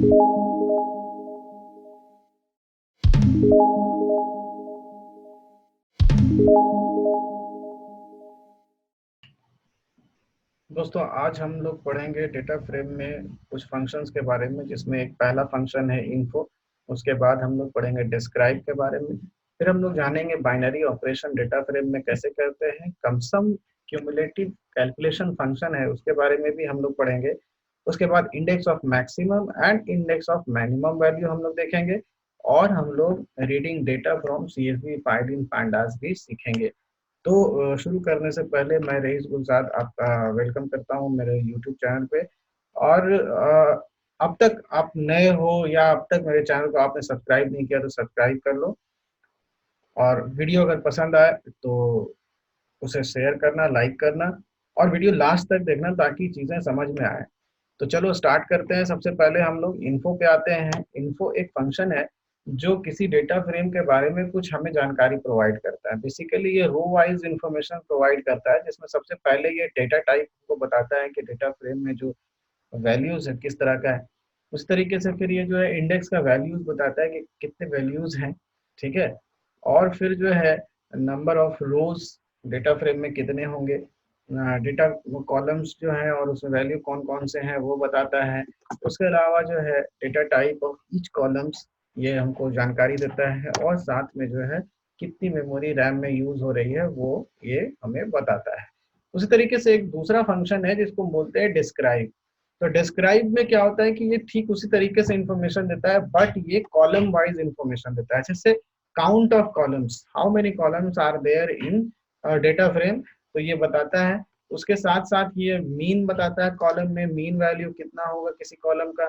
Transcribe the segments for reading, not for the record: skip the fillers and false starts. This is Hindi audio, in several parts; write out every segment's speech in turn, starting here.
दोस्तों आज हम लोग पढ़ेंगे डेटा फ्रेम में कुछ फंक्शंस के बारे में, जिसमें एक पहला फंक्शन है इन्फो। उसके बाद हम लोग पढ़ेंगे डिस्क्राइब के बारे में। फिर हम लोग जानेंगे बाइनरी ऑपरेशन डेटा फ्रेम में कैसे करते हैं। कम सम क्यूमुलेटिव कैलकुलेशन फंक्शन है, उसके बारे में भी हम लोग पढ़ेंगे। उसके बाद index of maximum and index of minimum value हम लोग देखेंगे। और हम लोग reading data from CSV file in pandas भी सीखेंगे। तो शुरू करने से पहले मैं रईस गुलजाद आपका वेलकम करता हूं मेरे यूट्यूब चैनल पे। और अब तक आप नए हो या अब तक मेरे चैनल को आपने सब्सक्राइब नहीं किया तो सब्सक्राइब कर लो। और वीडियो अगर पसंद आए तो उसे शेयर करना, लाइक करना, और वीडियो लास्ट तक देखना ताकि चीज़ें समझ में आए। तो चलो स्टार्ट करते हैं। सबसे पहले हम लोग इन्फो पे आते हैं। इन्फो एक फंक्शन है जो किसी डेटा फ्रेम के बारे में कुछ हमें जानकारी प्रोवाइड करता है। बेसिकली ये रो वाइज इंफॉर्मेशन प्रोवाइड करता है, जिसमें सबसे पहले ये डेटा टाइप को बताता है कि डेटा फ्रेम में जो वैल्यूज है किस तरह का है। उस तरीके से फिर ये जो है इंडेक्स का वैल्यूज बताता है कि कितने वैल्यूज हैं, ठीक है। और फिर जो है number of rose data frame में कितने होंगे, डेटा कॉलम्स जो है और उसमें वैल्यू कौन कौन से हैं वो बताता है। उसके अलावा जो है data type of each columns, ये हमको जानकारी देता है। और साथ में जो है कितनी मेमोरी रैम में यूज हो रही है वो ये हमें बताता है। उसी तरीके से एक दूसरा फंक्शन है जिसको बोलते हैं डिस्क्राइब। तो डिस्क्राइब में क्या होता है कि ये ठीक उसी तरीके से इंफॉर्मेशन देता है, बट ये कॉलम वाइज इंफॉर्मेशन देता है। जैसे count of columns, how many columns are there in data frame, तो ये बताता है। उसके साथ साथ ये मीन बताता है, कॉलम में मीन वैल्यू कितना होगा किसी कॉलम का।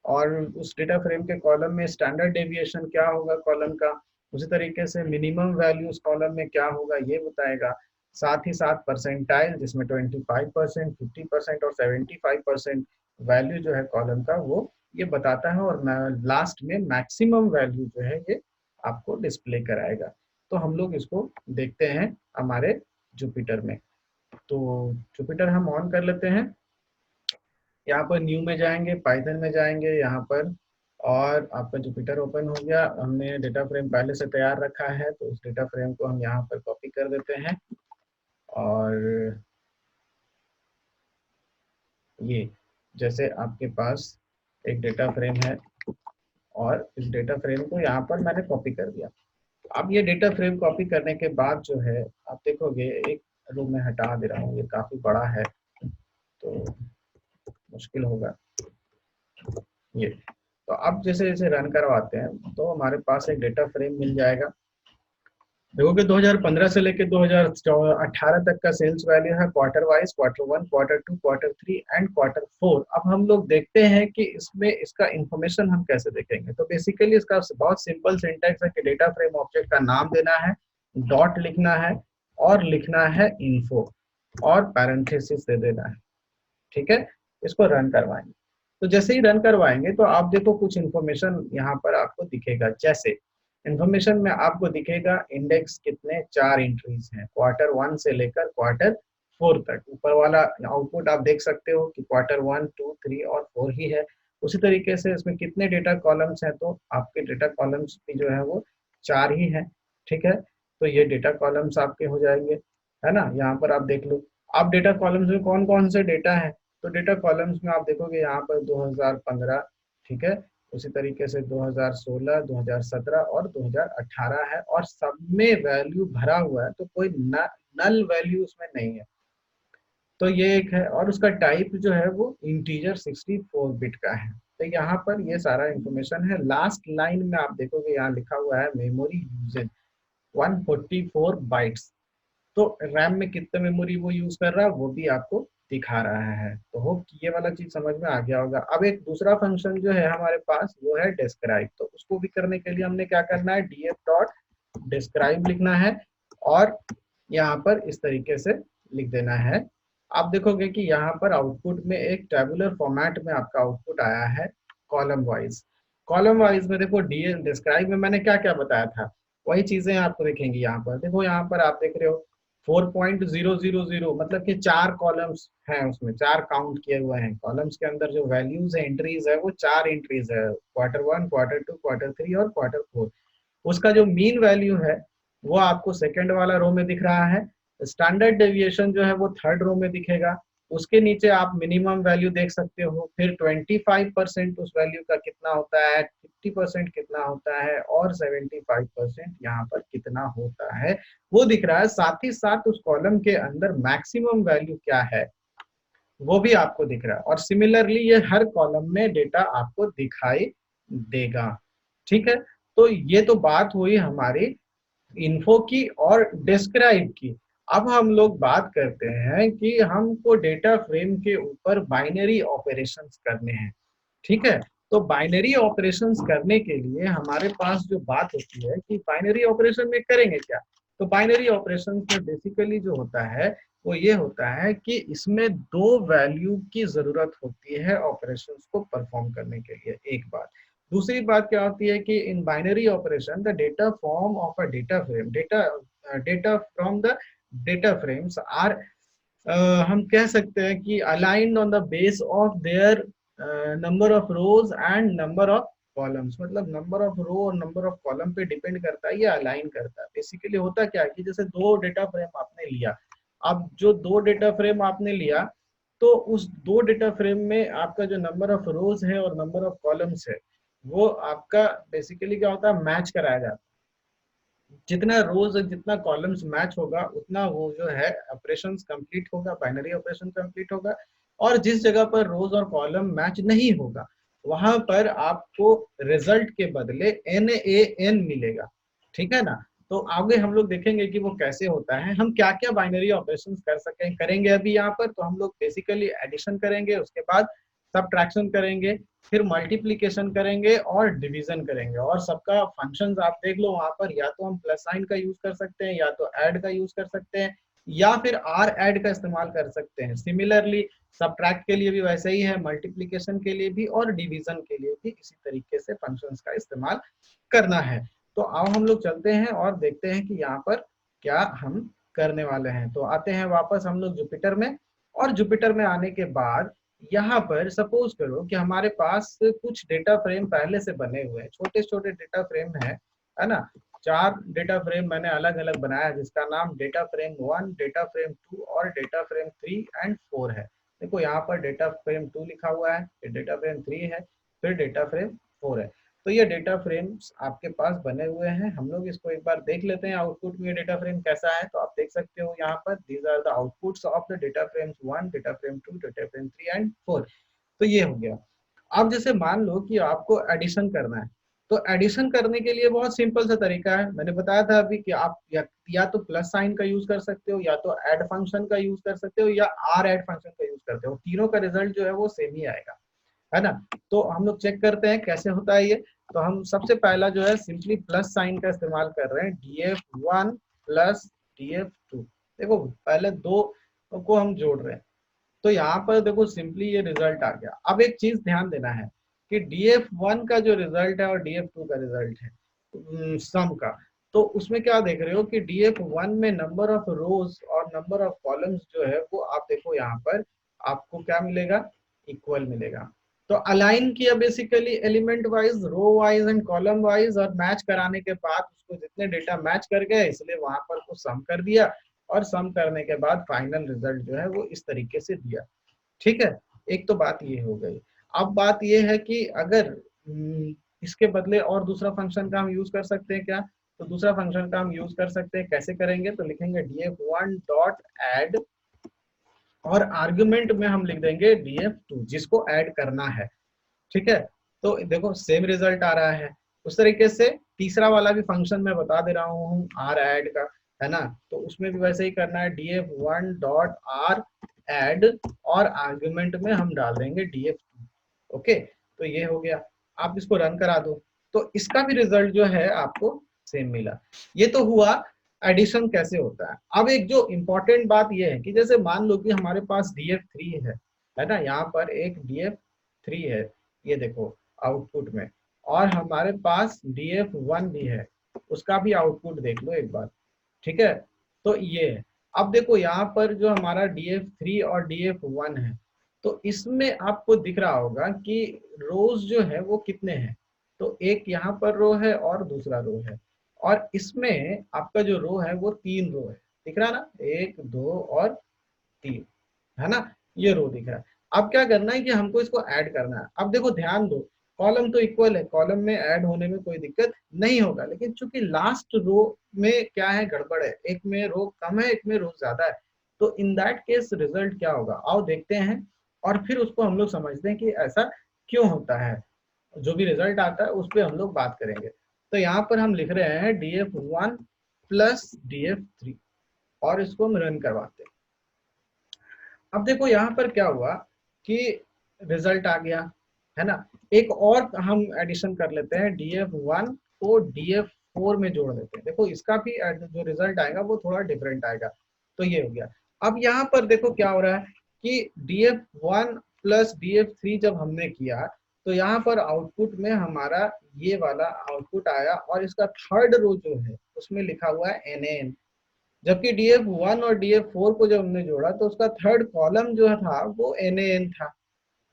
और उस डेटा फ्रेम के कॉलम में स्टैंडर्ड डेविएशन क्या होगा कॉलम का। उसी तरीके से मिनिमम वैल्यू उस कॉलम में क्या होगा ये बताएगा। साथ ही साथ परसेंटाइल, जिसमें 25%, 50% और 75% वैल्यू जो है कॉलम का वो ये बताता है। और लास्ट में मैक्सिमम वैल्यू जो है ये आपको डिस्प्ले कराएगा। तो हम लोग इसको देखते हैं हमारे जुपिटर में। तो जुपिटर हम ऑन कर लेते हैं। यहाँ पर न्यू में जाएंगे, पाइथन में जाएंगे यहाँ पर, और आपका जुपिटर ओपन हो गया। हमने डेटा फ्रेम पहले से तैयार रखा है, तो उस डेटा फ्रेम को हम यहाँ पर कॉपी कर देते हैं। और ये जैसे आपके पास एक डेटा फ्रेम है और इस डेटा फ्रेम को यहाँ पर मैंने कॉपी कर दिया। अब ये डेटा फ्रेम कॉपी करने के बाद जो है आप देखोगे, एक रो में हटा दे रहा हूँ, ये काफी बड़ा है तो मुश्किल होगा ये। तो अब जैसे जैसे रन करवाते हैं तो हमारे पास एक डेटा फ्रेम मिल जाएगा। देखोगे 2015 से लेकर 2018 तक का सेल्स वैल्यू है quarter wise, quarter one, quarter two, quarter three and quarter four. अब हम लोग देखते हैं कि इसमें इसका इंफॉर्मेशन हम कैसे देखेंगे। तो बेसिकली इसका बहुत सिंपल सिंटैक्स है कि डेटा फ्रेम ऑब्जेक्ट का नाम देना है, डॉट लिखना है, और लिखना है इन्फो, और पैरेंथेसिस दे देना है, ठीक है। इसको रन करवाएंगे। तो जैसे ही रन करवाएंगे तो आप देखो कुछ इन्फॉर्मेशन यहाँ पर आपको दिखेगा। जैसे इन्फॉर्मेशन में आपको दिखेगा इंडेक्स कितने, 4 एंट्रीज हैं, क्वार्टर वन से लेकर क्वार्टर फोर तक। ऊपर वाला आउटपुट आप देख सकते हो कि क्वार्टर वन, टू, थ्री और फोर ही है। उसी तरीके से इसमें कितने डेटा कॉलम्स हैं, तो आपके डेटा कॉलम्स भी जो है वो 4 ही है, ठीक है। तो ये डेटा कॉलम्स आपके हो जाएंगे, है ना। यहाँ पर आप देख लो आप डेटा कॉलम्स में कौन कौन से डेटा है। तो डेटा कॉलम्स में आप देखोगे यहाँ पर 2015, ठीक है। उसी तरीके से 2016, 2017 और 2018 है, और सब में वैल्यू भरा हुआ है, तो कोई नल वैल्यू उसमें नहीं है। तो ये एक है, और उसका टाइप जो है वो इंटीजर 64 बिट का है। तो यहाँ पर ये सारा इंफॉर्मेशन है। लास्ट लाइन में आप देखोगे यहाँ लिखा हुआ है मेमोरी यूजेज 144 बाइट्स। तो रैम में कितना मेमोरी वो यूज कर रहा है वो भी आपको दिखा रहा है। तो होप कि ये वाला चीज समझ में आ गया होगा। अब एक दूसरा फंक्शन जो है हमारे पास वो है डिस्क्राइब। तो उसको भी करने के लिए हमने क्या करना है, df डॉट डिस्क्राइब लिखना है, और यहाँ पर इस तरीके से लिख देना है। आप देखोगे कि यहाँ पर आउटपुट में एक टेबुलर फॉर्मेट में आपका आउटपुट आया है कॉलम वाइज। कॉलम वाइज में देखो डी डिस्क्राइब में मैंने क्या क्या बताया था, वही चीजें आपको दिखेंगी। यहाँ पर देखो, यहाँ पर आप देख रहे हो 4.000 मतलब कि 4 कॉलम्स हैं, उसमें 4 काउंट किए हुए हैं कॉलम्स के अंदर। जो वैल्यूज है, एंट्रीज है, वो 4 एंट्रीज है, Q1, Q2, Q3 और Q4। उसका जो मीन वैल्यू है वो आपको सेकंड वाला रो में दिख रहा है। स्टैंडर्ड डेविएशन जो है वो थर्ड रो में दिखेगा। उसके नीचे आप मिनिमम वैल्यू देख सकते हो। फिर 25% उस वैल्यू का कितना होता है, 50% कितना होता है, और 75% यहाँ पर कितना होता है वो दिख रहा है। साथ ही साथ उस कॉलम के अंदर मैक्सिमम वैल्यू क्या है वो भी आपको दिख रहा है। और सिमिलरली ये हर कॉलम में डेटा आपको दिखाई देगा। ठीक है, तो ये तो बात हुई हमारी इन्फो की और डिस्क्राइब की। अब हम लोग बात करते हैं कि हमको डेटा फ्रेम के ऊपर बाइनरी ऑपरेशंस करने हैं। ठीक है, तो बाइनरी ऑपरेशंस करने के लिए हमारे पास जो बात होती है कि बाइनरी ऑपरेशन में करेंगे क्या। तो बाइनरी ऑपरेशन में बेसिकली जो होता है वो ये होता है कि इसमें दो वैल्यू की जरूरत होती है ऑपरेशंस को परफॉर्म करने के लिए, एक बात। दूसरी बात क्या होती है कि in binary operation the data form of a data frame, data from the data frames are, हम कह सकते हैं कि aligned on the base of their number of rows and number of columns. मतलब नंबर ऑफ रो और नंबर ऑफ कॉलम पे डिपेंड करता है, ये अलाइन करता है। बेसिकली होता क्या है कि जैसे दो डेटा फ्रेम आपने लिया, अब जो दो डेटा फ्रेम आपने लिया तो उस दो डेटा फ्रेम में आपका जो नंबर ऑफ रोज है और नंबर ऑफ कॉलम्स है वो आपका बेसिकली क्या होता है, मैच कराया जाता है। जितना रोज और जितना कॉलम्स मैच होगा उतना वो जो है ऑपरेशंस कंप्लीट होगा, बाइनरी ऑपरेशन कंप्लीट होगा। और जिस जगह पर रोज और कॉलम मैच नहीं होगा वहां पर आपको रिजल्ट के बदले NaN मिलेगा। ठीक है ना। तो आगे हम लोग देखेंगे कि वो कैसे होता है, हम क्या क्या बाइनरी ऑपरेशन कर सकें करेंगे। अभी यहाँ पर तो हम लोग बेसिकली एडिशन करेंगे, उसके बाद सबट्रैक्शन करेंगे, फिर मल्टीप्लीकेशन करेंगे और डिवीजन करेंगे। और सबका फंक्शंस आप देख लो वहां पर, या तो हम प्लस साइन का यूज कर सकते हैं, या तो ऐड का यूज कर सकते हैं, या फिर आर ऐड का इस्तेमाल कर सकते हैं। सिमिलरली सबट्रैक्ट के लिए भी वैसे ही है, मल्टीप्लीकेशन के लिए भी और डिवीजन के लिए भी इसी तरीके से फंक्शंस का इस्तेमाल करना है। तो अब हम लोग चलते हैं और देखते हैं कि यहाँ पर क्या हम करने वाले हैं। तो आते हैं वापस हम लोग जुपिटर में। और जुपिटर में आने के बाद यहाँ पर सपोज करो कि हमारे पास कुछ डेटा फ्रेम पहले से बने हुए हैं, छोटे छोटे डेटा फ्रेम है ना। 4 डेटा फ्रेम मैंने अलग अलग बनाया जिसका नाम डेटा फ्रेम 1, डेटा फ्रेम 2 और डेटा फ्रेम 3 एंड 4 है। देखो यहाँ पर डेटा फ्रेम 2 लिखा हुआ है, फिर डेटा फ्रेम 3 है, फिर डेटा फ्रेम 4 है। तो ये डेटा फ्रेम्स आपके पास बने हुए हैं। हम लोग इसको एक बार देख लेते हैं आउटपुट में डेटा फ्रेम कैसा है। तो आप देख सकते हो यहाँ पर these are the outputs of the data frames 1, data frame 2, data frame 3 and 4। तो ये हो गया। अब जैसे मान लो कि आपको एडिशन करना है, तो एडिशन करने के लिए बहुत सिंपल सा तरीका है। मैंने बताया था अभी कि आप या तो प्लस साइन का यूज कर सकते हो, या तो ऐड फंक्शन का यूज कर सकते हो, या आर ऐड फंक्शन का यूज करते हो। तीनों का रिजल्ट जो है वो सेम ही आएगा, है ना। तो हम लोग चेक करते हैं कैसे होता है ये। तो हम सबसे पहला जो है सिंपली प्लस साइन का इस्तेमाल कर रहे हैं, df1 प्लस df2। देखो पहले दो को हम जोड़ रहे हैं, तो यहाँ पर देखो सिंपली ये रिजल्ट आ गया। अब एक चीज ध्यान देना है कि df1 का जो रिजल्ट है और df2 का रिजल्ट है सम का, तो उसमें क्या देख रहे हो कि df1 में नंबर ऑफ रोज और नंबर ऑफ कॉलम्स जो है वो आप देखो यहाँ पर आपको क्या मिलेगा, इक्वल मिलेगा। तो अलाइन किया basically element wise, row wise and column wise, और मैच कराने के बाद उसको जितने डेटा मैच कर गए इसलिए वहां पर कुछ सम कर दिया, और सम करने के बाद फाइनल रिजल्ट जो है वो इस तरीके से दिया। ठीक है, एक तो बात ये हो गई। अब बात ये है कि अगर इसके बदले और दूसरा फंक्शन का हम यूज कर सकते हैं क्या। तो दूसरा फंक्शन का हम यूज कर सकते हैं, कैसे करेंगे, तो लिखेंगे df1 डॉट एड, और आर्गुमेंट में हम लिख देंगे df2 जिसको ऐड करना है। ठीक है, तो देखो सेम रिजल्ट आ रहा है। उस तरीके से तीसरा वाला भी फंक्शन मैं बता दे रहा हूँ आर ऐड का, है ना। तो उसमें भी वैसे ही करना है, df1 डॉट आर ऐड, और आर्गुमेंट में हम डाल देंगे df2। ओके, तो ये हो गया। आप इसको रन करा दो तो इसका भी रिजल्ट जो है आपको सेम मिला। ये तो हुआ एडिशन कैसे होता है। अब एक जो इम्पोर्टेंट बात ये है कि जैसे मान लो कि हमारे पास df3 है ना, यहाँ पर एक df3 है, ये देखो आउटपुट में, और हमारे पास df1 भी है, उसका भी आउटपुट देख लो एक बार। ठीक है, तो ये है। अब देखो यहाँ पर जो हमारा df3 और df1 है, तो इसमें आपको दिख रहा होगा कि रोज जो है वो कितने हैं। तो एक यहाँ पर रो है और दूसरा रो है, और इसमें आपका जो रो है वो 3 रो है, दिख रहा है ना, 1 2 और 3, है ना, ये रो दिख रहा है। अब क्या करना है कि हमको इसको ऐड करना है। अब देखो ध्यान दो, कॉलम तो इक्वल है, कॉलम में ऐड होने में कोई दिक्कत नहीं होगा, लेकिन चूंकि लास्ट रो में क्या है, गड़बड़ है, एक में रो कम है, एक में रो ज्यादा है, तो इन दैट केस रिजल्ट क्या होगा, आओ देखते हैं, और फिर उसको हम लोग समझते हैं कि ऐसा क्यों होता है। जो भी रिजल्ट आता है उस पर हम लोग बात करेंगे। तो यहाँ पर हम लिख रहे हैं df1 प्लस df3, और इसको हम रन करवाते हैं। अब देखो यहाँ पर क्या हुआ कि रिजल्ट आ गया, है ना। एक और हम एडिशन कर लेते हैं, df1 को df4 में जोड़ देते हैं। देखो इसका भी जो रिजल्ट आएगा वो थोड़ा डिफरेंट आएगा। तो ये हो गया। अब यहाँ पर देखो क्या हो रहा है कि df1 प्लस df3 जब हमने किया, तो यहाँ पर आउटपुट में हमारा ये वाला आउटपुट आया, और इसका थर्ड रो जो है उसमें लिखा हुआ है NaN। जबकि df1 और df4 को जब हमने जोड़ा तो उसका थर्ड कॉलम जो था वो NaN था,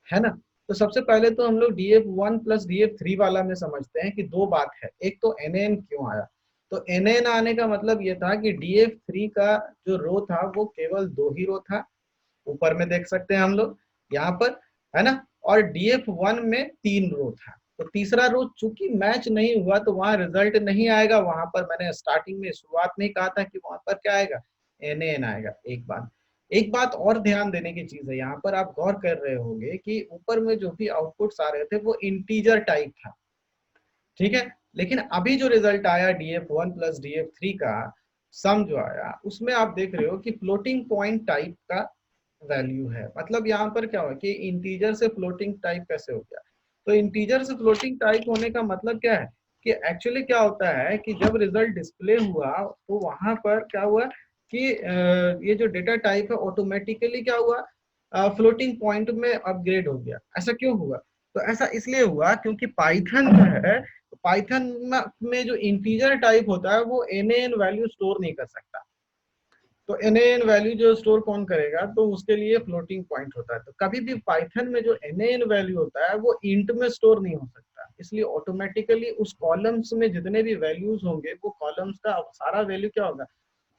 है ना। तो सबसे पहले तो हम लोग df1 प्लस df3 वाला में समझते हैं कि दो बात है, एक तो NaN क्यों आया। तो NaN आने का मतलब ये था कि df3 का जो रो था वो केवल 2 ही रो था, ऊपर में देख सकते हैं हम लोग यहाँ पर, है ना। और df1 में 3 रो था, तो तीसरा रो चूंकि मैच नहीं हुआ तो वहां रिजल्ट नहीं आएगा। वहां पर मैंने स्टार्टिंग में शुरुआत में कहा था कि वहां पर क्या आएगा, NaN आएगा। एक बात और ध्यान देने की चीज है, यहाँ पर आप गौर कर रहे होंगे कि ऊपर में जो भी आउटपुट्स आ रहे थे वो इंटीजर टाइप था, ठीक है। लेकिन अभी जो रिजल्ट आया df1 प्लस df3 का सम जो आया, उसमें आप देख रहे हो कि फ्लोटिंग पॉइंट टाइप का वैल्यू है। मतलब यहाँ पर क्या हुआ कि इंटीजर से फ्लोटिंग टाइप कैसे हो गया। तो इंटीजर से फ्लोटिंग टाइप होने का मतलब क्या है कि एक्चुअली क्या होता है कि जब रिजल्ट डिस्प्ले हुआ तो वहां पर क्या हुआ कि ये जो डेटा टाइप है ऑटोमेटिकली क्या हुआ, फ्लोटिंग पॉइंट में अपग्रेड हो गया। ऐसा क्यों हुआ, तो ऐसा इसलिए हुआ क्योंकि पाइथन जो है, पाइथन में जो इंटीजर टाइप होता है वो NaN वैल्यू स्टोर नहीं कर सकता। तो NaN वैल्यू जो स्टोर कौन करेगा, तो उसके लिए फ्लोटिंग पॉइंट होता है। तो कभी भी पाइथन में जो NaN वैल्यू होता है वो इंट में स्टोर नहीं हो सकता, इसलिए ऑटोमेटिकली उस कॉलम्स में जितने भी वैल्यूज होंगे वो कॉलम्स का सारा वैल्यू क्या होगा,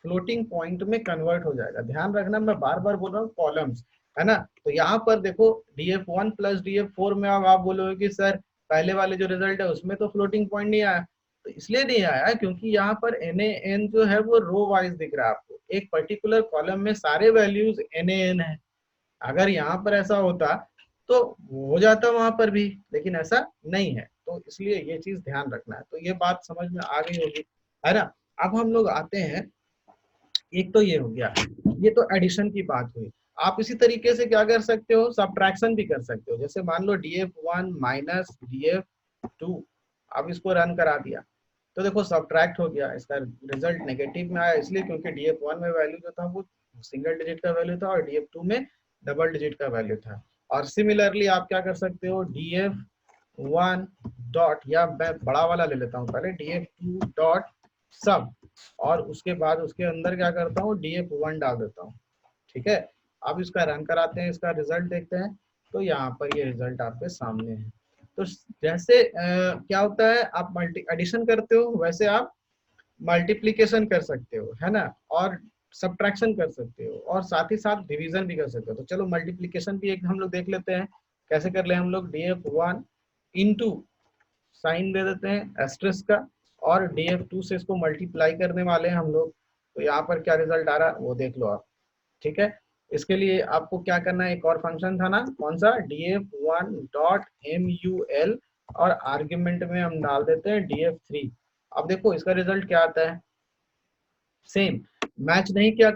फ्लोटिंग पॉइंट में कन्वर्ट हो जाएगा। ध्यान रखना, मैं बार बार बोल रहा हूँ कॉलम्स, है ना। तो यहाँ पर देखो df1 प्लस df4 में अब आप बोलोगे कि सर पहले वाले जो रिजल्ट है उसमें तो फ्लोटिंग पॉइंट नहीं आया। तो इसलिए नहीं आया क्योंकि यहाँ पर NaN जो है वो रो वाइज दिख रहा है आपको, एक पर्टिकुलर कॉलम में सारे वैल्यूज NaN है। अगर यहाँ पर ऐसा होता तो हो जाता वहां पर भी, लेकिन ऐसा नहीं है। तो इसलिए ये चीज ध्यान रखना है। तो ये बात समझ में आ गई होगी, है ना। अब हम लोग आते हैं, एक तो ये हो गया, ये तो एडिशन की बात हुई। आप इसी तरीके से क्या कर सकते हो, सब्ट्रैक्शन भी कर सकते हो। जैसे मान लो df1 माइनस df2, अब इसको रन करा दिया तो देखो सब्ट्रैक्ट हो गया, इसका रिजल्ट नेगेटिव में आया, इसलिए क्योंकि df1 में वैल्यू जो था वो सिंगल डिजिट का वैल्यू था और df2 में डबल डिजिट का वैल्यू था। और सिमिलरली आप क्या कर सकते हो, df1 डॉट, या मैं बड़ा वाला ले लेता हूँ पहले, df2 डॉट सब, और उसके बाद उसके अंदर क्या करता हूँ, df1 डाल देता हूँ, ठीक है। अब इसका रन कराते हैं, इसका रिजल्ट देखते हैं। तो यहाँ पर ये रिजल्ट आपके सामने है। तो जैसे क्या होता है, आप मल्टी एडिशन करते हो वैसे आप मल्टीप्लीकेशन कर सकते हो, है ना, और सब्ट्रैक्शन कर सकते हो, और साथ ही साथ डिवीजन भी कर सकते हो। तो चलो मल्टीप्लीकेशन भी एक हम लोग देख लेते हैं, कैसे कर ले हम लोग, df1 इंटू साइन दे देते हैं एस्ट्रिस का, और df2 से इसको मल्टीप्लाई करने वाले हैं हम लोग। तो यहाँ पर क्या रिजल्ट आ रहा है वो देख लो आप, ठीक है। इसके लिए आपको क्या करना है, एक और फंक्शन था ना, कौन सा, df1 डॉट mul, और आर्ग्यूमेंट में हम डाल देते हैं df3। अब देखो इसका रिजल्ट क्या आता है, सेम, मैच नहीं किया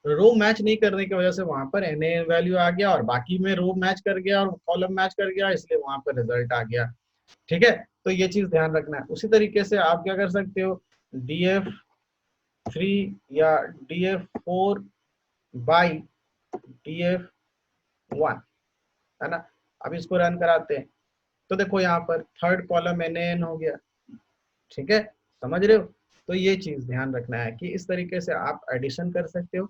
रो मैच नहीं करने की वजह से वहां पर NaN वैल्यू आ गया, और बाकी में रो मैच कर गया और कॉलम मैच कर गया, इसलिए वहां पर रिजल्ट आ गया, ठीक है। तो ये चीज ध्यान रखना है। उसी तरीके से आप क्या कर सकते हो, df3 या df4 बाई df1, है ना। अब इसको रन कराते हैं तो देखो यहाँ पर थर्ड कॉलम NaN हो गया, ठीक है, समझ रहे हो। तो ये चीज ध्यान रखना है कि इस तरीके से आप एडिशन कर सकते हो,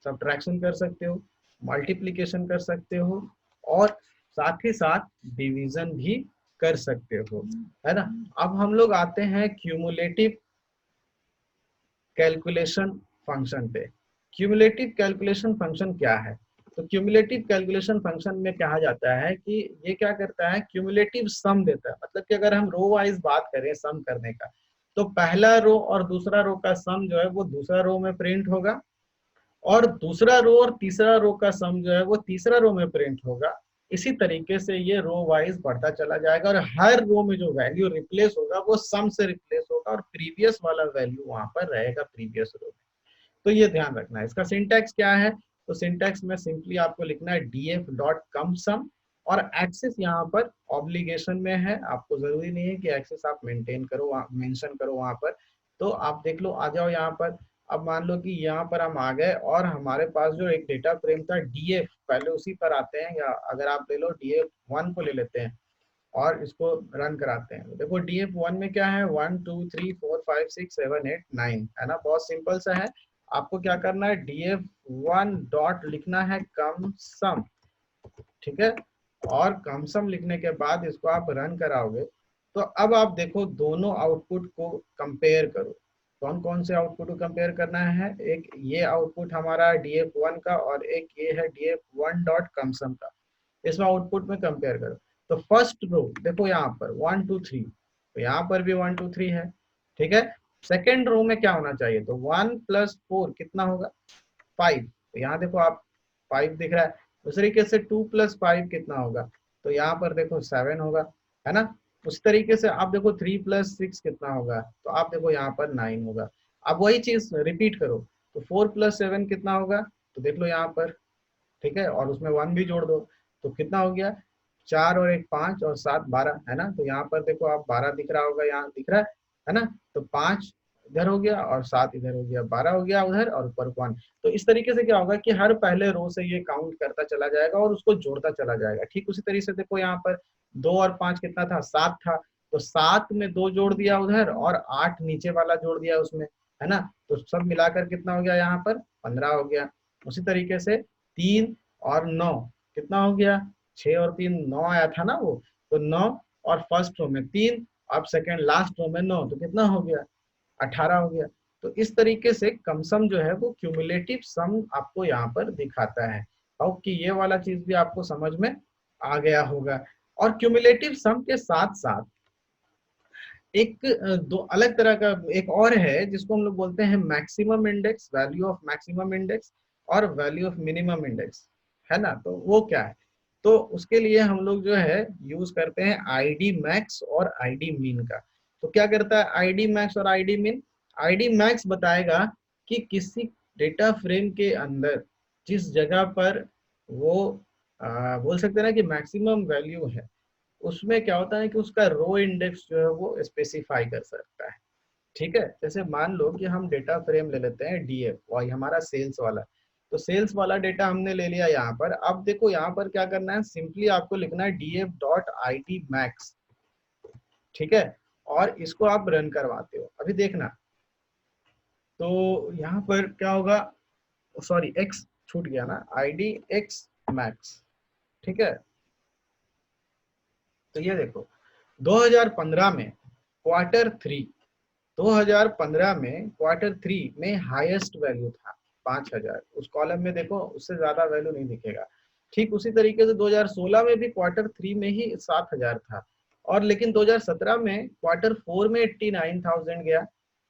सब्ट्रैक्शन कर सकते हो, मल्टीप्लिकेशन कर सकते हो, और साथ ही साथ डिवीजन भी कर सकते हो, है ना। अब हम लोग आते हैं क्यूमुलेटिव कैलकुलेशन फंक्शन पे। क्यूमुलेटिव कैलकुलेशन फंक्शन क्या है? तो क्यूमुलेटिव कैलकुलेशन फंक्शन में कहा जाता है कि ये क्या करता है, क्यूमुलेटिव सम देता है। मतलब कि अगर हम रो वाइज बात करें सम करने का, तो पहला रो और दूसरा रो का सम जो है वो दूसरा रो में प्रिंट होगा, और दूसरा रो और तीसरा रो का सम जो है वो तीसरा रो में प्रिंट होगा। इसी तरीके से ये रो वाइज बढ़ता चला जाएगा, और हर रो में जो वैल्यू रिप्लेस होगा वो सम से रिप्लेस होगा, और प्रीवियस वाला वैल्यू वहां पर रहेगा प्रीवियस रो में। तो ये ध्यान रखना है। इसका सिंटैक्स क्या है? तो सिंटैक्स में सिंपली आपको लिखना है df डॉट कम सम, और एक्सेस यहाँ पर ऑब्लिगेशन में है, आपको जरूरी नहीं है कि एक्सेस आप मेंटेन करो, मेंशन करो वहां पर। तो आप देख लो, आ जाओ यहाँ पर। अब मान लो कि यहाँ पर हम आ गए और हमारे पास जो एक डेटा फ्रेम था df, पहले उसी पर आते हैं, या अगर आप ले लो df1 को ले लेते हैं और इसको रन कराते हैं। देखो df1 में क्या है, 1 2 3 4 5 6 7 8 9, है ना, बहुत सिंपल सा है। आपको क्या करना है, df1 डॉट लिखना है कम सम, ठीक है। और कम सम लिखने के बाद इसको आप रन कराओगे, तो अब आप देखो दोनों आउटपुट को कंपेयर करो। कौन कौन से आउटपुट को कंपेयर करना है? एक ये आउटपुट हमारा df1 का, और एक ये है df1 डॉट कम सम का। इसमें आउटपुट में कंपेयर करो। तो फर्स्ट रो देखो यहाँ पर 1 2 3, तो यहाँ पर भी 1 2 3 है, ठीक है। सेकेंड रो में क्या होना चाहिए? तो 1 प्लस 4 कितना होगा? 5। तो यहाँ देखो आप 5 दिख रहा है। उस तरीके से 2 प्लस 5 कितना होगा? तो यहाँ पर देखो 7 होगा, है ना। उस तरीके से आप देखो 3 प्लस 6 कितना होगा? तो आप देखो यहाँ पर 9 होगा। अब वही चीज रिपीट करो, तो 4 प्लस 7 कितना होगा? तो देख लो यहाँ पर, ठीक है, और उसमें 1 भी जोड़ दो, तो कितना हो गया? 4 और 1 5 और 7 12, है ना। तो यहाँ पर देखो आप 12 दिख रहा होगा, यहाँ दिख रहा है ना। तो 5 इधर हो गया और 7 इधर हो गया, 12 हो गया उधर और ऊपर 1। तो इस तरीके से क्या होगा कि हर पहले रो से ये काउंट करता चला जाएगा और उसको जोड़ता चला जाएगा। ठीक उसी तरीके से देखो यहाँ पर 2 और 5 कितना था? 7 था। तो 7 में 2 जोड़ दिया उधर, और 8 नीचे वाला जोड़ दिया उसमें, है ना। तो सब मिलाकर कितना हो गया? यहाँ पर 15 हो गया। उसी तरीके से 3 और 9 कितना हो गया? 6 और 3 9 आया था ना वो। तो 9, और फर्स्ट रो में 3, अब सेकेंड लास्ट रो में 9, तो कितना हो गया? 18 हो गया। तो इस तरीके से कम सम जो है वो क्यूमुलेटिव सम आपको यहाँ पर दिखाता है। और कि ये वाला चीज भी आपको समझ में आ गया होगा। और क्यूमुलेटिव सम के साथ साथ एक दो अलग तरह का एक और है, जिसको हम लोग बोलते हैं maximum index, value of maximum index, और वैल्यू ऑफ मिनिमम इंडेक्स, है ना। तो वो क्या है? तो उसके लिए हम लोग जो है यूज करते हैं आईडी मैक्स और आईडी मिन का। तो क्या करता है आईडी मैक्स और आईडी मिन? आईडी मैक्स बताएगा कि किसी डेटा फ्रेम के अंदर जिस जगह पर वो बोल सकते हैं ना कि मैक्सिमम वैल्यू है, उसमें क्या होता है कि उसका रो इंडेक्स जो है वो स्पेसिफाई कर सकता है। ठीक है, जैसे मान लो कि हम डेटा फ्रेम ले लेते हैं डीएफ, और हमारा सेल्स वाला। तो सेल्स वाला डेटा हमने ले लिया यहाँ पर। अब देखो यहाँ पर क्या करना है, सिंपली आपको लिखना है DF dot I D max, ठीक है। और इसको आप रन करवाते हो, अभी देखना। तो यहाँ पर क्या होगा, सॉरी एक्स छूट गया ना, आई डी एक्स मैक्स, ठीक है। तो ये देखो 2015 में क्वार्टर थ्री, 2015 में क्वार्टर थ्री में हाईएस्ट वैल्यू था 5000। उस कॉलम में देखो उससे ज्यादा वैल्यू नहीं दिखेगा। ठीक उसी तरीके से 2016 में भी क्वार्टर थ्री में ही 7000 था, और लेकिन 2017 में क्वार्टर फोर में 89,000 गया,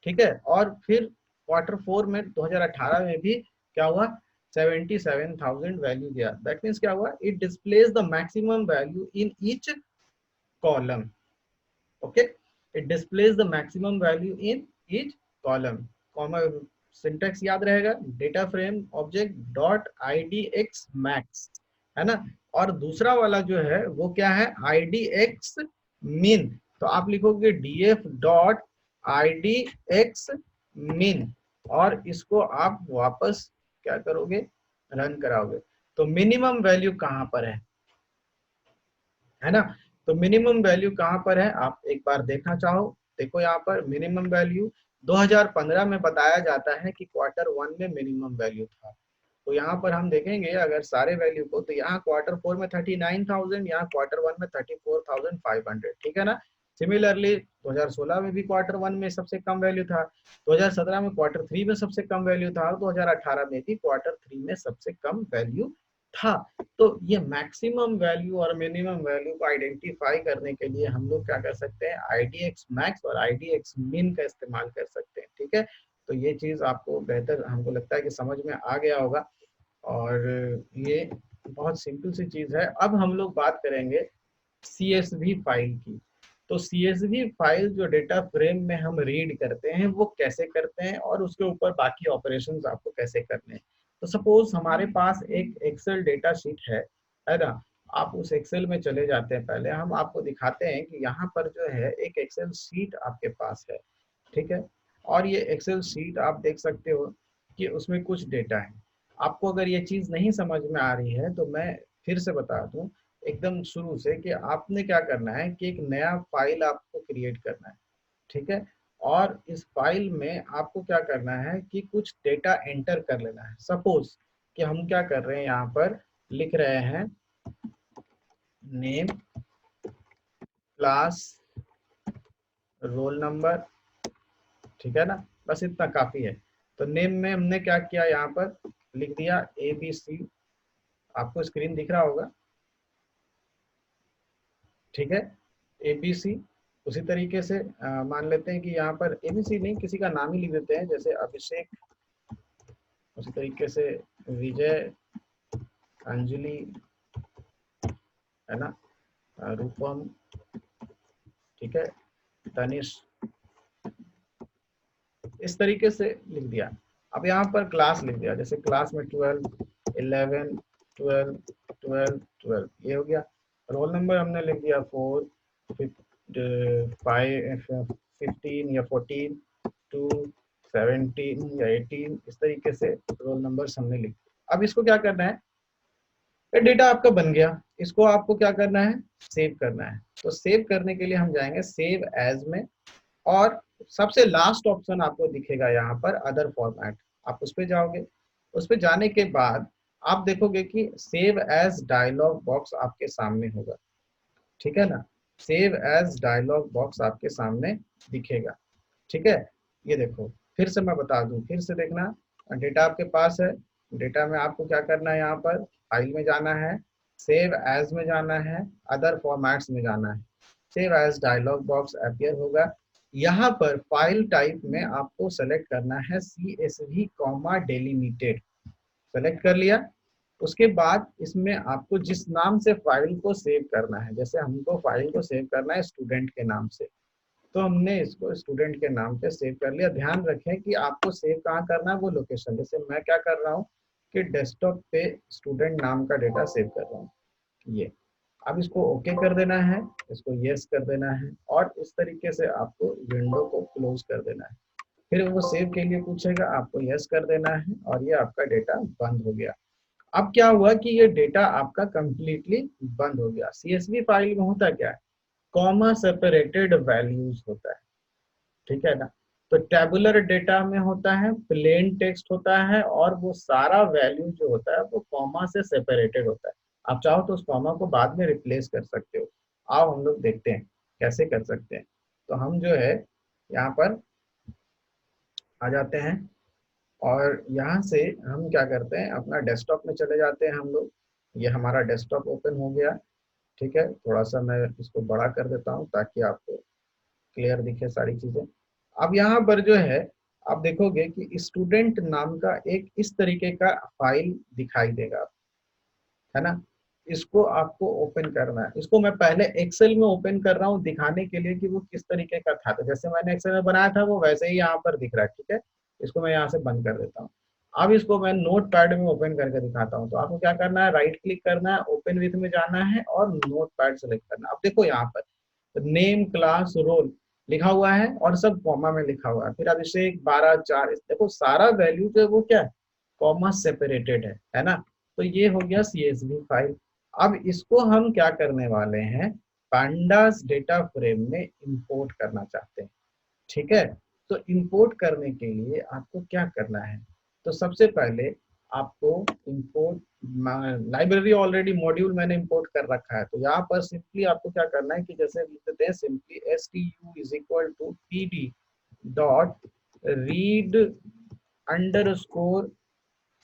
ठीक है। और फिर क्वार्टर फोर में 2018 में भी क्या हुआ, 77,000 वैल्यू गया। दैट मीन्स क्या हुआ, it displays the maximum value in each column. Okay, it displays the maximum value in each column, comma syntax याद रहेगा, data frame object dot idx max, है ना। और दूसरा वाला जो है वो क्या है, idx min। तो आप लिखोगे df डॉट idx min, और इसको आप वापस क्या करोगे, रन कराओगे। तो मिनिमम वैल्यू कहाँ पर है ना। तो मिनिमम वैल्यू कहाँ पर है, आप एक बार देखना चाहो, देखो यहाँ पर मिनिमम वैल्यू 2015 में बताया जाता है कि क्वार्टर वन में मिनिमम वैल्यू था। तो यहाँ पर हम देखेंगे अगर सारे वैल्यू को, तो यहाँ क्वार्टर फोर में 39,000, यहाँ क्वार्टर वन में 34,500, ठीक है ना। सिमिलरली 2016 में भी क्वार्टर वन में सबसे कम वैल्यू था, 2017 में क्वार्टर थ्री में सबसे कम वैल्यू था, 2018 में भी क्वार्टर थ्री में सबसे कम वैल्यू था। तो ये मैक्सिमम वैल्यू और मिनिमम वैल्यू को आइडेंटिफाई करने के लिए हम लोग क्या कर सकते हैं, IDX मैक्स और IDX मिन का इस्तेमाल कर सकते हैं, ठीक है। तो ये चीज आपको बेहतर हमको लगता है कि समझ में आ गया होगा, और ये बहुत सिंपल सी चीज है। अब हम लोग बात करेंगे CSV फाइल की। तो CSV फाइल जो डेटा फ्रेम में हम रीड करते हैं वो कैसे करते हैं, और उसके ऊपर बाकी ऑपरेशंस आपको कैसे करने हैं। तो सपोज हमारे पास एक एक्सेल डेटा शीट है ना। आप उस एक्सेल में चले जाते हैं, पहले हम आपको दिखाते हैं कि यहाँ पर जो है एक एक्सेल शीट आपके पास है, ठीक है। और ये एक्सेल शीट आप देख सकते हो कि उसमें कुछ डेटा है। आपको अगर ये चीज नहीं समझ में आ रही है तो मैं फिर से बता दूं एकदम शुरू से, कि आपने क्या करना है कि एक नया फाइल आपको क्रिएट करना है, ठीक है। और इस फाइल में आपको क्या करना है कि कुछ डेटा एंटर कर लेना है। सपोज कि हम क्या कर रहे हैं, यहाँ पर लिख रहे हैं नेम, क्लास, रोल नंबर, ठीक है ना। बस इतना काफी है। तो नेम में हमने क्या किया, यहाँ पर लिख दिया ABC। आपको स्क्रीन दिख रहा होगा, ठीक है, ABC। उसी तरीके से मान लेते हैं कि यहाँ पर ABC नहीं, किसी का नाम ही लिख देते हैं, जैसे अभिषेक। उसी तरीके से विजय, अंजलि, है ना, रूपम, ठीक है, तनिष, इस तरीके से लिख दिया। अब यहाँ पर क्लास लिख दिया, जैसे क्लास में 12, 11, 12, 12, 12, ये हो गया। रोल नंबर हमने लिख दिया 4, 5, 15 या 14, 2, 17 या 18, इस तरीके से रोल नंबर हमने लिख दिया। अब इसको क्या करना है, ये डेटा आपका बन गया, इसको आपको क्या करना है, सेव करना है। तो सेव करने के लिए हम जाएंगे सेव एज में, और सबसे लास्ट ऑप्शन आपको दिखेगा यहाँ पर अदर फॉर्मेट, आप उस पर जाओगे। उस पर जाने के बाद आप देखोगे कि सेव एज डायलॉग बॉक्स आपके सामने होगा, ठीक है ना। सेव एज डायलॉग बॉक्स आपके सामने दिखेगा, ठीक है। ये देखो, फिर से मैं बता दूं, फिर से देखना। डेटा आपके पास है, डेटा में आपको क्या करना है, यहाँ पर फाइल में जाना है, सेव एज में जाना है, अदर फॉर्मेट्स में जाना है। Save as dialog box appear होगा। यहाँ पर फाइल टाइप में आपको सेलेक्ट करना है CSV कॉमा डेलिमिटेड, सेलेक्ट कर लिया। उसके बाद इसमें आपको जिस नाम से फाइल को सेव करना है, जैसे हमको फाइल को सेव करना है स्टूडेंट के नाम से, तो हमने इसको स्टूडेंट के नाम पे सेव कर लिया। ध्यान रखें कि आपको सेव कहाँ करना है, वो लोकेशन। जैसे मैं क्या कर रहा हूँ कि डेस्कटॉप पे स्टूडेंट नाम का डेटा सेव कर रहा हूँ, ये। अब इसको ओके कर देना है, इसको यस कर देना है, और इस तरीके से आपको विंडो को क्लोज कर देना है। फिर वो सेव के लिए पूछेगा, आपको यस कर देना है, और ये आपका डेटा बंद हो गया। अब क्या हुआ कि ये डेटा आपका कंप्लीटली बंद हो गया। CSV फाइल में होता क्या है, कॉमा सेपरेटेड वैल्यूज होता है, ठीक है ना। तो टेबुलर डेटा में होता है प्लेन टेक्स्ट होता है, और वो सारा वैल्यू जो होता है वो कॉमा से सेपरेटेड होता है। आप चाहो तो उस कॉमा को बाद में रिप्लेस कर सकते हो। आओ हम लोग देखते हैं कैसे कर सकते हैं। तो हम जो है यहाँ पर आ जाते हैं, और यहाँ से हम क्या करते हैं, अपना डेस्कटॉप में चले जाते हैं हम लोग। ये हमारा डेस्कटॉप ओपन हो गया, ठीक है। थोड़ा सा मैं इसको बड़ा कर देता हूँ ताकि आपको क्लियर दिखे सारी चीजें। अब यहाँ पर जो है आप देखोगे कि स्टूडेंट नाम का एक इस तरीके का फाइल दिखाई देगा, है ना। इसको आपको ओपन करना है। इसको मैं पहले एक्सेल में ओपन कर रहा हूँ दिखाने के लिए कि वो किस तरीके का था। तो जैसे मैंने एक्सेल में बनाया था वो वैसे ही यहाँ पर दिख रहा है, ठीक है। इसको मैं यहाँ से बंद कर देता हूँ। अब इसको मैं नोट पैड में ओपन करके दिखाता हूँ। तो आपको क्या करना है, राइट क्लिक करना है, ओपन विथ में जाना है, और नोट पैड सेलेक्ट करना है। अब देखो यहाँ पर नेम, क्लास, रोल लिखा हुआ है, और सब कॉमा में लिखा हुआ है। फिर अभिषेक 12, 4, देखो सारा वैल्यू जो है वो क्या है, कॉमा सेपरेटेड है ना। तो ये हो गया CSV फाइल। अब इसको हम क्या करने वाले हैं, पांडास डेटा फ्रेम में इंपोर्ट करना चाहते हैं, ठीक है। तो इंपोर्ट करने के लिए आपको क्या करना है, तो सबसे पहले आपको इंपोर्ट लाइब्रेरी ऑलरेडी मॉड्यूल मैंने इंपोर्ट कर रखा है, तो यहाँ पर सिंपली आपको क्या करना है कि जैसे लिख देते हैं simply stu is equal to pd dot read underscore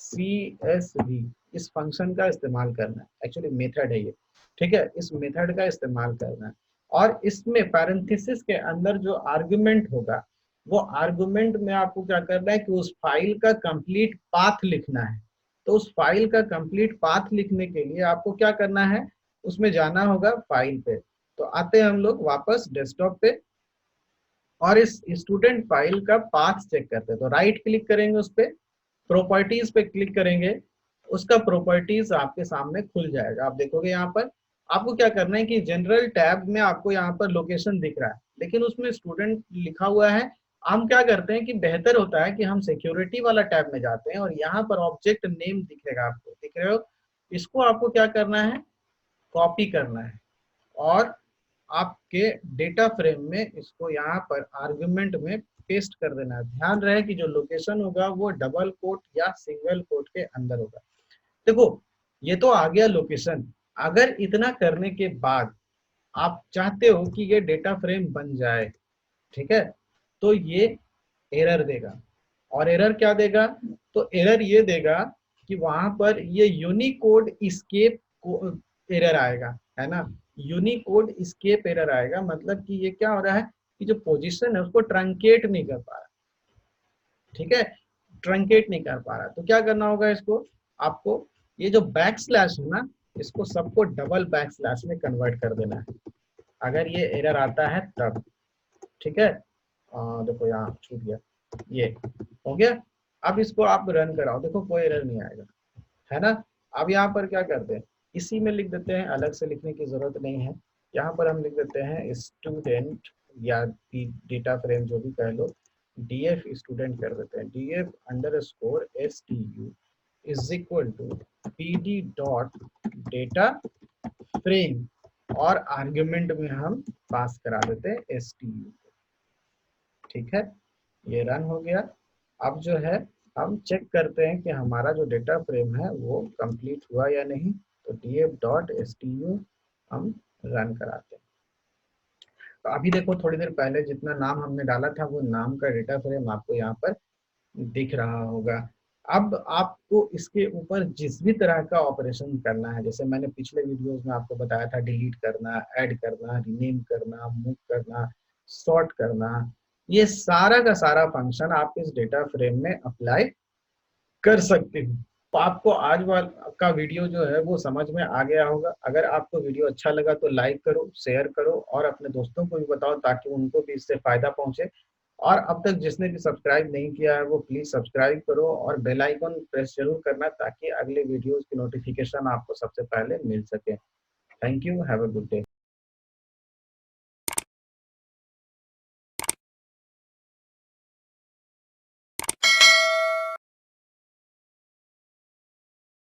CSV, इस फंक्शन का इस्तेमाल करना है, एक्चुअली मेथड है ये, ठीक है, इस मेथड का इस्तेमाल करना है। और इसमें पैरेंथेसिस के अंदर जो आर्गुमेंट होगा वो आर्गुमेंट में आपको क्या करना है कि उस फाइल का कंप्लीट पाथ लिखना है। तो उस फाइल का कंप्लीट पाथ लिखने के लिए आपको क्या करना है, उसमें जाना होगा फाइल पे। तो आते हैं हम लोग वापस डेस्कटॉप पे और इस स्टूडेंट फाइल का पाथ चेक करते हैं। तो राइट क्लिक करेंगे उस पर, प्रॉपर्टीज पे क्लिक करेंगे, उसका प्रॉपर्टीज आपके सामने खुल जाएगा। आप देखोगे यहाँ पर आपको क्या करना है कि जनरल टैब में आपको यहाँ पर लोकेशन दिख रहा है, लेकिन उसमें स्टूडेंट लिखा हुआ है। हम क्या करते हैं कि बेहतर होता है कि हम सिक्योरिटी वाला टैब में जाते हैं और यहाँ पर ऑब्जेक्ट नेम दिखेगा, आपको दिख रहे हो, इसको आपको क्या करना है, कॉपी करना है और आपके डेटा फ्रेम में इसको यहाँ पर आर्गुमेंट में पेस्ट कर देना है। ध्यान रहे कि जो लोकेशन होगा वो डबल कोट या सिंगल कोट के अंदर होगा। देखो ये तो आ गया लोकेशन। अगर इतना करने के बाद आप चाहते हो कि ये डेटा फ्रेम बन जाए, ठीक है, तो ये एरर देगा। और एरर क्या देगा, तो एरर ये देगा कि वहां पर ये यूनिकोड स्केप एरर आएगा, है ना, यूनिकोड स्केप एरर आएगा। मतलब कि ये क्या हो रहा है कि जो पोजीशन है उसको ट्रंकेट नहीं कर पा रहा, ठीक है, ट्रंकेट नहीं कर पा रहा। तो क्या करना होगा इसको, आपको ये जो बैक स्लैश है ना, इसको सबको डबल बैक स्लैश में कन्वर्ट कर देना है अगर ये एरर आता है तब, ठीक है। देखो यहाँ छूट गया, ये हो गया। अब इसको आप रन कराओ, देखो कोई एरर नहीं आएगा, है ना। अब यहाँ पर क्या करते हैं, इसी में लिख देते हैं, अलग से लिखने की जरूरत नहीं है। यहाँ पर हम लिख देते हैं स्टूडेंट या डेटा फ्रेम जो भी कह लो, df स्टूडेंट कर देते हैं, df underscore stu is equal to pd dot data frame और आर्ग्यूमेंट में हम पास करा देते हैं stu, ठीक है। ये रन हो गया। अब जो है हम चेक करते हैं कि हमारा जो डेटा फ्रेम है वो कंप्लीट हुआ या नहीं। तो df डॉट stu हम रन कराते हैं। तो अभी देखो थोड़ी देर पहले जितना नाम हमने डाला था वो नाम का डेटा फ्रेम आपको यहाँ पर दिख रहा होगा। अब आपको इसके ऊपर जिस भी तरह का ऑपरेशन करना है, जैसे मैंने पिछले वीडियोस में आपको बताया था, डिलीट करना, ऐड करना, रीनेम करना, मूव करना, सॉर्ट करना, ये सारा का सारा फंक्शन आप इस डेटा फ्रेम में अप्लाई कर सकते हो। तो आपको आज वाला का वीडियो जो है वो समझ में आ गया होगा। अगर आपको वीडियो अच्छा लगा तो लाइक करो, शेयर करो और अपने दोस्तों को भी बताओ ताकि उनको भी इससे फायदा पहुंचे। और अब तक जिसने भी सब्सक्राइब नहीं किया है वो प्लीज सब्सक्राइब करो और बेल आइकन प्रेस जरूर करना ताकि अगले वीडियोस की नोटिफिकेशन आपको सबसे पहले मिल सके। Thank you, have a good day.